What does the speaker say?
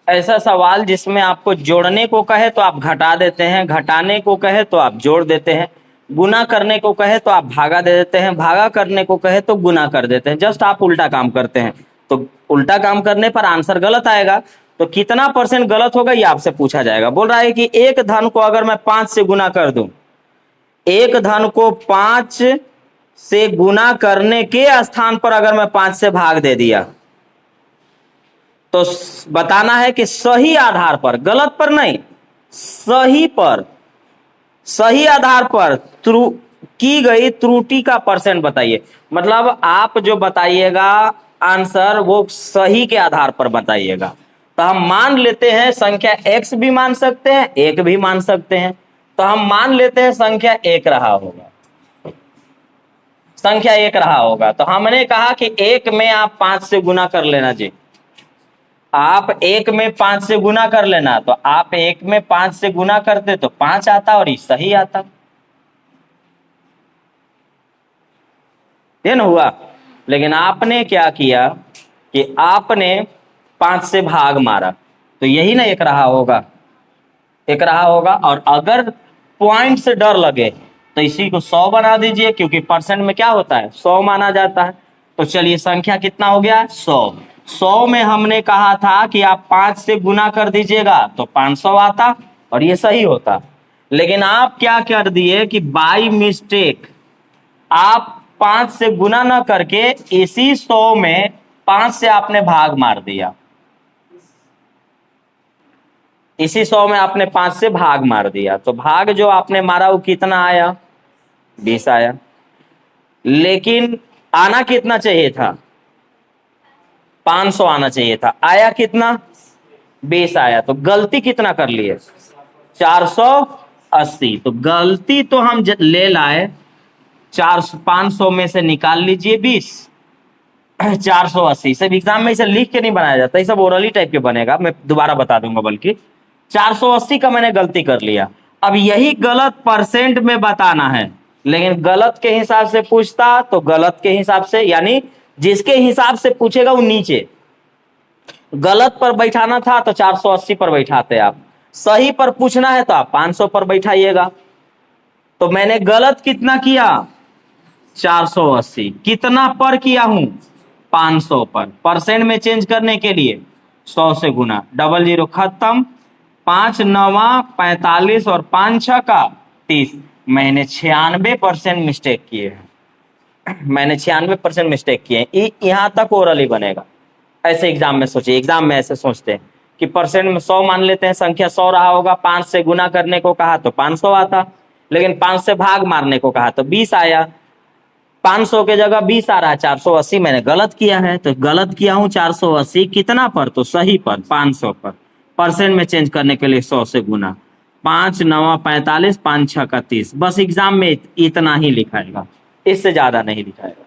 ऐसा सवाल जिसमें आपको जोड़ने को कहे तो आप घटा देते हैं, घटाने को कहे तो आप जोड़ देते हैं, गुना करने को कहे तो आप भागा दे देते हैं, भागा करने को कहे तो गुना कर देते हैं। जस्ट आप उल्टा काम करते हैं, तो उल्टा काम करने पर आंसर गलत आएगा। तो कितना % गलत होगा ये आपसे पूछा जाएगा। बोल रहा है कि एक धन को अगर मैं 5 से गुना कर दूं, एक धन को 5 से गुना करने के स्थान पर अगर मैं 5 से भाग दे दिया, तो बताना है कि सही आधार पर, गलत पर नहीं, सही पर, सही आधार पर की गई त्रुटि का % बताइए। मतलब आप जो बताइएगा आंसर वो सही के आधार पर बताइएगा। तो हम मान लेते हैं संख्या x भी मान सकते हैं, 1 भी मान सकते हैं। तो हम मान लेते हैं संख्या 1 रहा होगा, संख्या 1 रहा होगा। तो हमने कहा कि 1 में आप 5 से गुना कर लेना जी, आप 1 में 5 से गुना कर लेना। तो आप 1 में 5 से गुना करते तो 5 आता और ये सही आता, ये ना हुआ। लेकिन आपने क्या किया कि आपने 5 से भाग मारा, तो यही ना 1 रहा होगा, 1 रहा होगा। और अगर पॉइंट से डर लगे तो इसी को 100 बना दीजिए, क्योंकि % में क्या होता है, 100 माना जाता है। तो चलिए संख्या कितना हो गया, 100। 100 में हमने कहा था कि आप 5 से गुना कर दीजिएगा तो 500 आता और ये सही होता। लेकिन आप क्या कर दिए कि बाय मिस्टेक आप 5 से गुना ना करके इसी 100 में 5 से आपने भाग मार दिया, इसी 100 में आपने 5 से भाग मार दिया। तो भाग जो आपने मारा वो कितना आया, 20 आया। लेकिन आना कितना चाहिए था, 500 आना चाहिए था, आया कितना, 20 आया। तो गलती कितना कर लिए, 480। तो गलती तो हम ले लाए 500 में से निकाल लीजिए 20, 480। सब एग्जाम में इसे लिख के नहीं बनाया जाता, ये सब ओरली टाइप के बनेगा, मैं दोबारा बता दूंगा। बल्कि 480 का मैंने गलती कर लिया। अब यही गलत % में बताना है, लेकिन गलत के हिसाब से पूछता तो गलत के हिसाब से, यानी जिसके हिसाब से पूछेगा वो नीचे, गलत पर बैठाना था तो 480 पर बैठाते आप, सही पर पूछना है तो आप 500 पर बैठाइएगा। तो मैंने गलत कितना किया, 480। कितना पर किया हूं, 500 पर। % में चेंज करने के लिए 100 से गुना, 00 खत्म, 5 9 45 और 5 6 का 30। मैंने 96% मिस्टेक किए हैं, मैंने 96% मिस्टेक किए हैं। यहां तक ओरली बनेगा। ऐसे एग्जाम में सोचिए, एग्जाम में ऐसे सोचते हैं कि % में 100 मान लेते हैं, संख्या 100 रहा होगा, 5 से गुना करने को कहा तो 500 आता, लेकिन 5 से भाग मारने को कहा तो 20 आया। 500 के जगह 20 आ रहा है, 480 मैंने गलत किया है। तो गलत किया हूं 480 कितना पर, तो सही पर 500 पर। % में चेंज करने के लिए 100 से गुना, 5 9 45, 5 6 का 30। बस एग्जाम में इतना ही लिखाएगा, इससे ज्यादा नहीं लिखाएगा।